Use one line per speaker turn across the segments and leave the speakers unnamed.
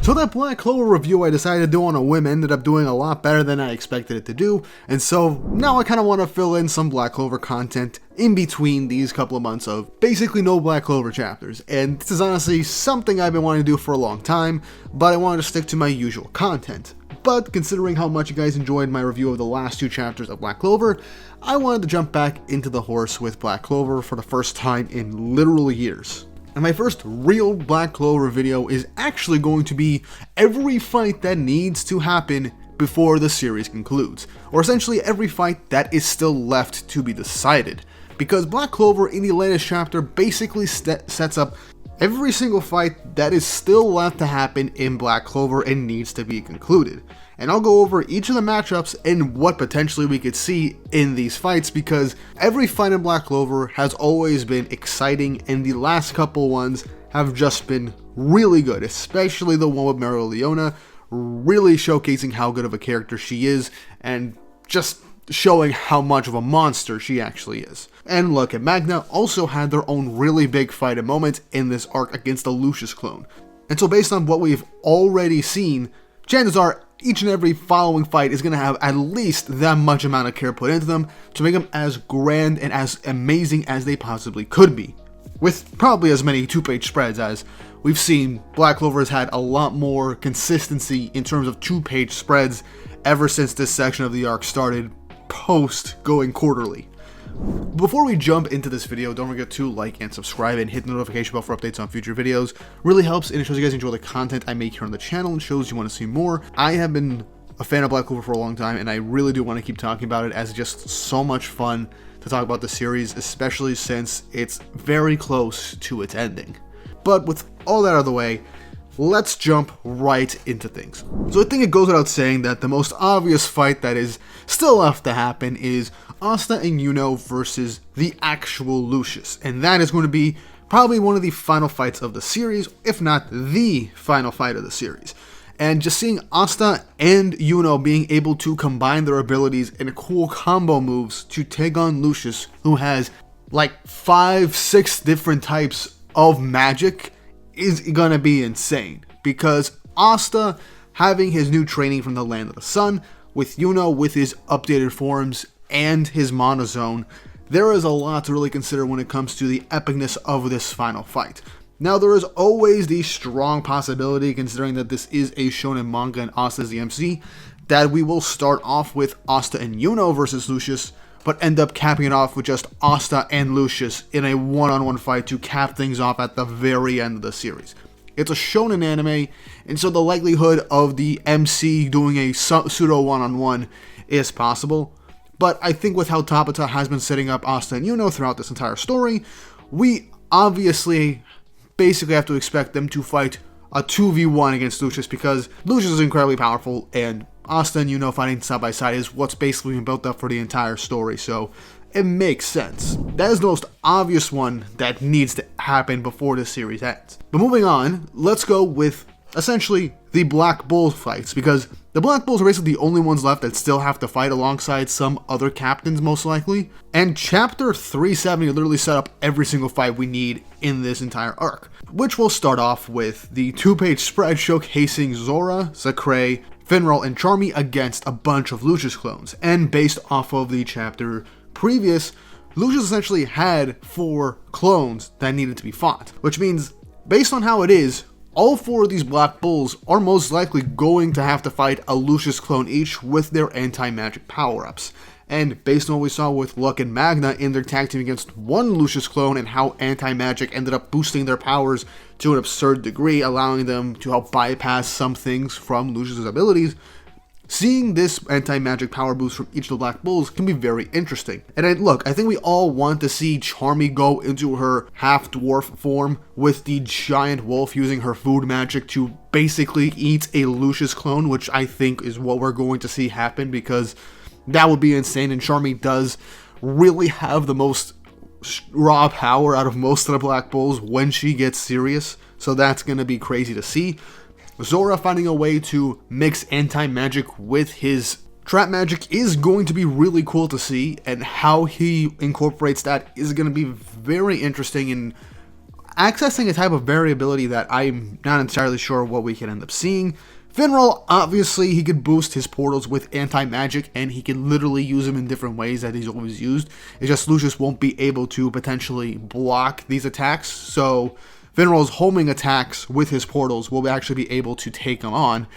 So that Black Clover review I decided to do on a whim ended up doing a lot better than I expected it to do, and so now I kind of want to fill in some Black Clover content in between these couple of months of basically no Black Clover chapters, and this is honestly something I've been wanting to do for a long time, but I wanted to stick to my usual content. But considering how much you guys enjoyed my review of the last 2 chapters of Black Clover, I wanted to jump back into the horse with Black Clover for the first time in literal years. And my first real Black Clover video is actually going to be every fight that needs to happen before the series concludes, or essentially every fight that is still left to be decided, because Black Clover in the latest chapter basically sets up every single fight that is still left to happen in Black Clover and needs to be concluded. And I'll go over each of the matchups and what potentially we could see in these fights, because every fight in Black Clover has always been exciting and the last couple ones have just been really good, especially the one with Leona, really showcasing how good of a character she is and just showing how much of a monster she actually is. And look, and Magna also had their own really big fight and moment in this arc against the Lucius clone. And so based on what we've already seen, chances are each and every following fight is going to have at least that much amount of care put into them to make them as grand and as amazing as they possibly could be. With probably as many 2-page spreads as we've seen, Black Clover has had a lot more consistency in terms of 2-page spreads ever since this section of the arc started post going quarterly. Before we jump into this video, don't forget to like and subscribe and hit the notification bell for updates on future videos. Really helps, and it shows you guys enjoy the content I make here on the channel and shows you want to see more. I have been a fan of Black Clover for a long time, and I really do want to keep talking about it, as it's just so much fun to talk about the series, especially since it's very close to its ending. But with all that out of the way, let's jump right into things. So I think it goes without saying that the most obvious fight that is still left to happen is Asta and Yuno versus the actual Lucius, and that is going to be probably one of the final fights of the series, if not the final fight of the series. And just seeing Asta and Yuno being able to combine their abilities in cool combo moves to take on Lucius, who has like 5-6 different types of magic, is gonna be insane, because Asta having his new training from the Land of the Sun, with Yuno with his updated forms and his monozone, there is a lot to really consider when it comes to the epicness of this final fight. Now, there is always the strong possibility, considering that this is a shonen manga and Asta is the MC, that we will start off with Asta and Yuno versus Lucius, but end up capping it off with just Asta and Lucius in a one-on-one fight to cap things off at the very end of the series. It's a shonen anime, and so the likelihood of the MC doing a pseudo one-on-one is possible. But I think with how Tabata has been setting up Asta and Yuno throughout this entire story, we obviously basically have to expect them to fight a 2v1 against Lucius, because Lucius is incredibly powerful, and Asta and Yuno fighting side by side is what's basically been built up for the entire story, so it makes sense. That is the most obvious one that needs to happen before the series ends. But moving on, let's go with essentially the Black Bulls fights, because the Black Bulls are basically the only ones left that still have to fight alongside some other captains, most likely. And chapter 370 literally set up every single fight we need in this entire arc, which will start off with the 2-page spread showcasing Zora, Sakray, Finral, and Charmy against a bunch of Lucius clones. And based off of the chapter previous, Lucius essentially had 4 clones that needed to be fought, which means, based on how it is, all 4 of these Black Bulls are most likely going to have to fight a Lucius clone each with their anti-magic power-ups. And based on what we saw with Luck and Magna in their tag team against one Lucius clone and how anti-magic ended up boosting their powers to an absurd degree, allowing them to help bypass some things from Lucius's abilities, seeing this anti-magic power boost from each of the Black Bulls can be very interesting. And I think we all want to see Charmy go into her half-dwarf form with the giant wolf using her food magic to basically eat a Lucius clone, which I think is what we're going to see happen, because that would be insane, and Charmy does really have the most raw power out of most of the Black Bulls when she gets serious, so that's going to be crazy to see. Zora finding a way to mix anti-magic with his trap magic is going to be really cool to see, and how he incorporates that is going to be very interesting, and accessing a type of variability that I'm not entirely sure what we can end up seeing. Finral, obviously, he could boost his portals with anti-magic, and he can literally use them in different ways that he's always used. It's just Lucius won't be able to potentially block these attacks, so Finral's homing attacks with his portals will actually be able to take them on.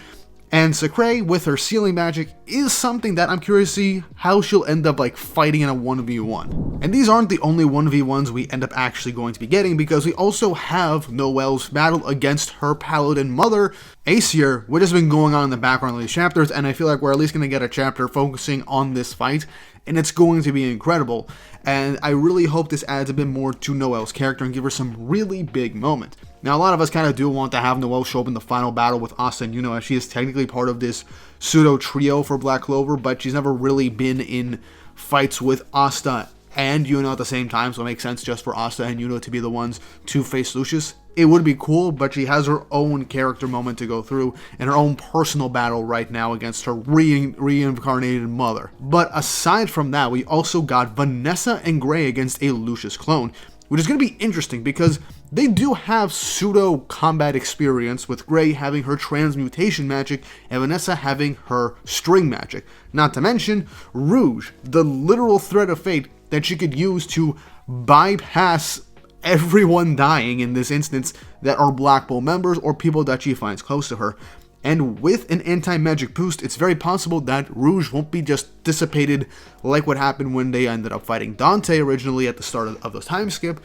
And Sakray, with her sealing magic, is something that I'm curious to see how she'll end up fighting in a 1v1. And these aren't the only 1v1s we end up actually going to be getting, because we also have Noelle's battle against her Paladin mother, Aesir, which has been going on in the background of these chapters, and I feel like we're at least going to get a chapter focusing on this fight, and it's going to be incredible. And I really hope this adds a bit more to Noelle's character and give her some really big moment. Now, a lot of us kind of do want to have Noelle show up in the final battle with Asta and Yuno, as she is technically part of this pseudo trio for Black Clover, but she's never really been in fights with Asta and Yuno at the same time, so it makes sense just for Asta and Yuno to be the ones to face Lucius. It would be cool, but she has her own character moment to go through and her own personal battle right now against her reincarnated mother. But aside from that, we also got Vanessa and Gray against a Lucius clone, which is going to be interesting because they do have pseudo combat experience, with Gray having her transmutation magic and Vanessa having her string magic. Not to mention Rouge, the literal thread of fate that she could use to bypass everyone dying in this instance that are Black Bull members or people that she finds close to her. And with an anti-magic boost, it's very possible that Rouge won't be just dissipated like what happened when they ended up fighting Dante originally at the start of the time skip,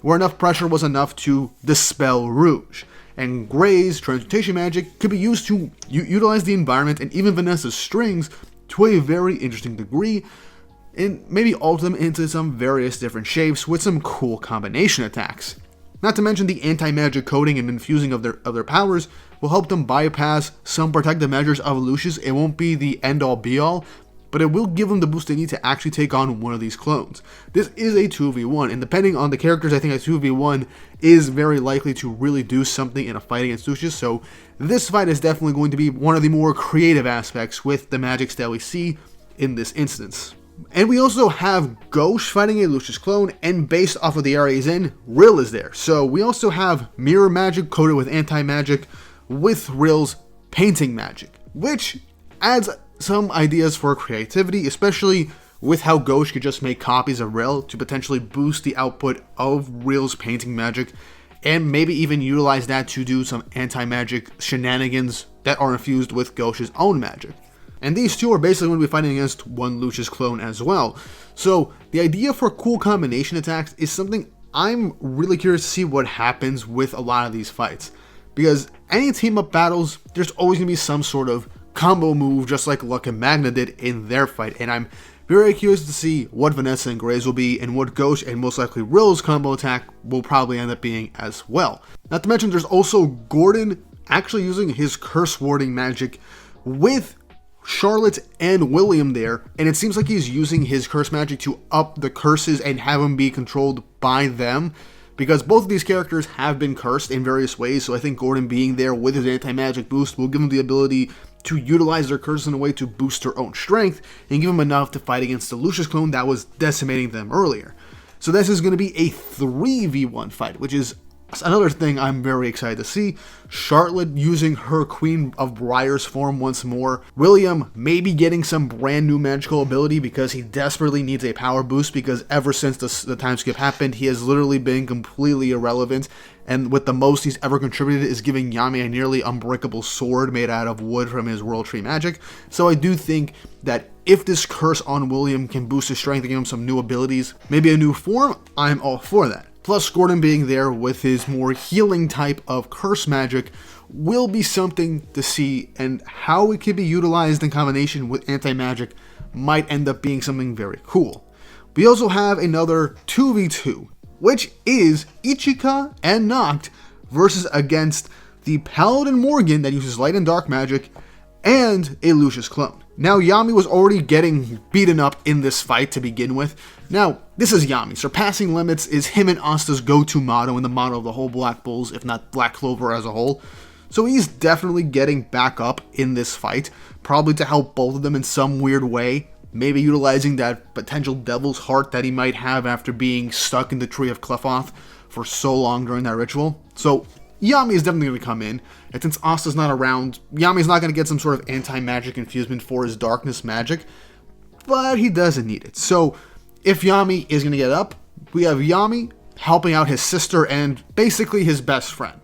where enough pressure was enough to dispel Rouge. And Gray's transmutation magic could be used to utilize the environment and even Vanessa's strings to a very interesting degree, and maybe alter them into some various different shapes with some cool combination attacks. Not to mention the anti-magic coating and infusing of their powers will help them bypass some protective measures of Lucius. It won't be the end-all be-all, but it will give them the boost they need to actually take on one of these clones. This is a 2v1, and depending on the characters, I think a 2v1 is very likely to really do something in a fight against Lucius, so this fight is definitely going to be one of the more creative aspects with the magics that we see in this instance. And we also have Gauche fighting a Lucius clone, and based off of the area he's in, Rill is there. So we also have mirror magic coated with anti-magic with Rill's painting magic, which adds some ideas for creativity, especially with how Gauche could just make copies of Rill to potentially boost the output of Rill's painting magic, and maybe even utilize that to do some anti-magic shenanigans that are infused with Gauche's own magic. And these two are basically going to be fighting against one Lucius clone as well. So the idea for cool combination attacks is something I'm really curious to see what happens with a lot of these fights. Because any team-up battles, there's always going to be some sort of combo move, just like Luck and Magna did in their fight. And I'm very curious to see what Vanessa and Gray's will be, and what Gauche and most likely Rill's combo attack will probably end up being as well. Not to mention there's also Gordon actually using his curse warding magic with Charlotte and William there, and it seems like he's using his curse magic to up the curses and have them be controlled by them, because both of these characters have been cursed in various ways, so I think Gordon being there with his anti-magic boost will give them the ability to utilize their curses in a way to boost their own strength, and give them enough to fight against the Lucius clone that was decimating them earlier. So this is going to be a 3v1 fight, which is another thing I'm very excited to see. Charlotte using her Queen of Briars form once more. William maybe getting some brand new magical ability because he desperately needs a power boost, because ever since the time skip happened, he has literally been completely irrelevant. And with the most he's ever contributed is giving Yami a nearly unbreakable sword made out of wood from his World Tree magic. So I do think that if this curse on William can boost his strength and give him some new abilities, maybe a new form, I'm all for that. Plus, Gordon being there with his more healing type of curse magic will be something to see, and how it can be utilized in combination with anti-magic might end up being something very cool. We also have another 2v2, which is Ichika and Nacht versus against the Paladin Morgan that uses light and dark magic and a Lucius clone. Now, Yami was already getting beaten up in this fight to begin with. Now, this is Yami. Surpassing limits is him and Asta's go-to motto and the motto of the whole Black Bulls, if not Black Clover as a whole. So he's definitely getting back up in this fight, probably to help both of them in some weird way. Maybe utilizing that potential devil's heart that he might have after being stuck in the Tree of Clefhoth for so long during that ritual. So Yami is definitely going to come in, and since Asta's not around, Yami's not going to get some sort of anti-magic infusement for his darkness magic, but he doesn't need it. So if Yami is going to get up, we have Yami helping out his sister and basically his best friend.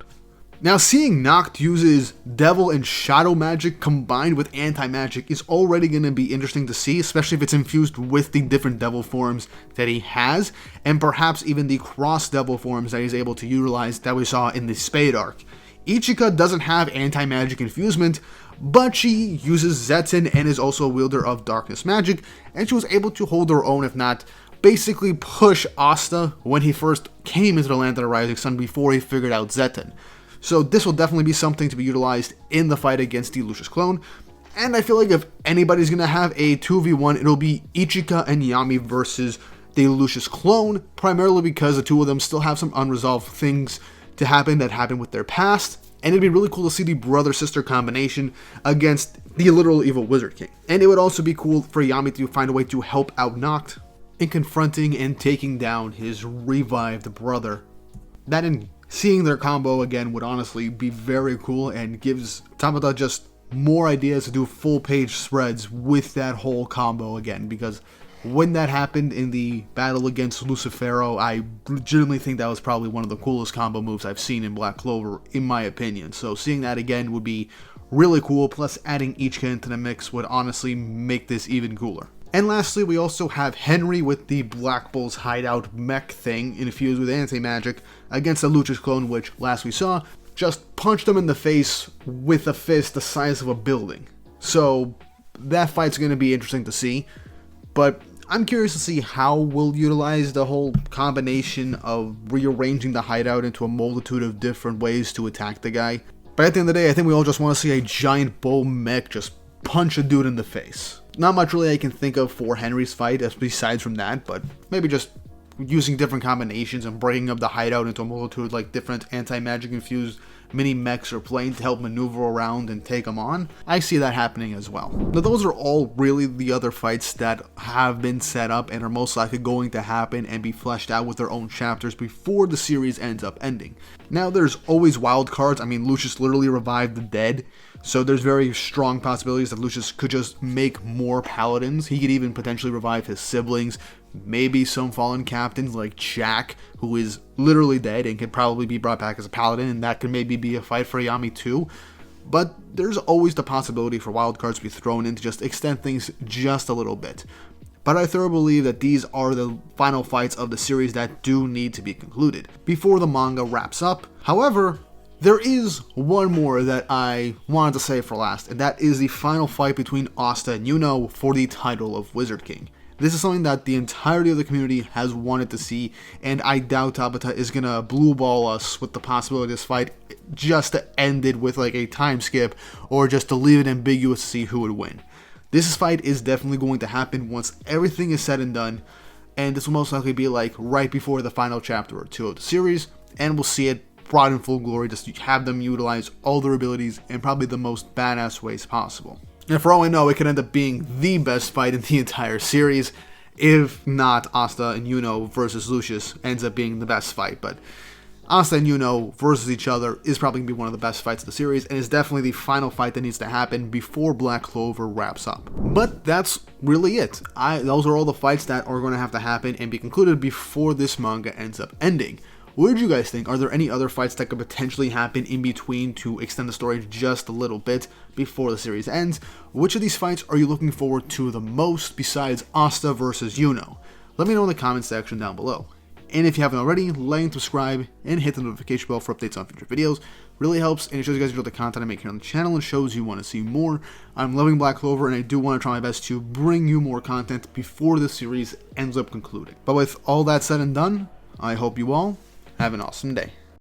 Now, seeing Nacht uses devil and shadow magic combined with anti-magic is already going to be interesting to see, especially if it's infused with the different devil forms that he has, and perhaps even the cross-devil forms that he's able to utilize that we saw in the Spade arc. Ichika doesn't have anti-magic infusement, but she uses Zetten and is also a wielder of darkness magic, and she was able to hold her own, if not basically push Asta when he first came into the Land of the Rising Sun before he figured out Zetten. So this will definitely be something to be utilized in the fight against the Lucius clone. And I feel like if anybody's going to have a 2v1, it'll be Ichika and Yami versus the Lucius clone, primarily because the two of them still have some unresolved things to happen that happened with their past. And it'd be really cool to see the brother-sister combination against the literal evil Wizard King. And it would also be cool for Yami to find a way to help out Nacht in confronting and taking down his revived brother. That in seeing their combo again would honestly be very cool and gives Tabata just more ideas to do full page spreads with that whole combo again, because when that happened in the battle against Lucifero, I legitimately think that was probably one of the coolest combo moves I've seen in Black Clover, in my opinion. So seeing that again would be really cool, plus adding Ichika into the mix would honestly make this even cooler. And lastly, we also have Henry with the Black Bull's hideout mech thing infused with anti-magic against the Lucius clone, which, last we saw, just punched him in the face with a fist the size of a building. So that fight's going to be interesting to see, but I'm curious to see how we'll utilize the whole combination of rearranging the hideout into a multitude of different ways to attack the guy. But at the end of the day, I think we all just want to see a giant bull mech just punch a dude in the face. Not much really I can think of for Henry's fight besides from that, but maybe just using different combinations and breaking up the hideout into a multitude like different anti-magic infused mini mechs or planes to help maneuver around and take them on. I see that happening as well. Now those are all really the other fights that have been set up and are most likely going to happen and be fleshed out with their own chapters before the series ends up ending. Now there's always wild cards. I mean, Lucius literally revived the dead, so there's very strong possibilities that Lucius could just make more paladins. He could even potentially revive his siblings, maybe some fallen captains like Jack, who is literally dead and could probably be brought back as a paladin, and that could maybe be a fight for Yami too. But there's always the possibility for wildcards to be thrown in to just extend things just a little bit. But I thoroughly believe that these are the final fights of the series that do need to be concluded before the manga wraps up. However, there is one more that I wanted to save for last, and that is the final fight between Asta and Yuno for the title of Wizard King. This is something that the entirety of the community has wanted to see, and I doubt Tabata is gonna blue ball us with the possibility of this fight just to end it with like a time skip, or just to leave it ambiguous to see who would win. This fight is definitely going to happen once everything is said and done, and this will most likely be like right before the final chapter or two of the series, and we'll see it brought in full glory, just to have them utilize all their abilities in probably the most badass ways possible. And for all I know, it could end up being the best fight in the entire series, if not Asta and Yuno versus Lucius ends up being the best fight. But Asta and Yuno versus each other is probably going to be one of the best fights of the series, and is definitely the final fight that needs to happen before Black Clover wraps up. But that's really it. Those are all the fights that are going to have to happen and be concluded before this manga ends up ending. What did you guys think? Are there any other fights that could potentially happen in between to extend the story just a little bit before the series ends? Which of these fights are you looking forward to the most besides Asta versus Yuno? Let me know in the comment section down below. And if you haven't already, like and subscribe and hit the notification bell for updates on future videos. Really helps, and it shows you guys enjoy the content I make here on the channel and shows you want to see more. I'm loving Black Clover, and I do want to try my best to bring you more content before the series ends up concluding. But with all that said and done, I hope you all have an awesome day.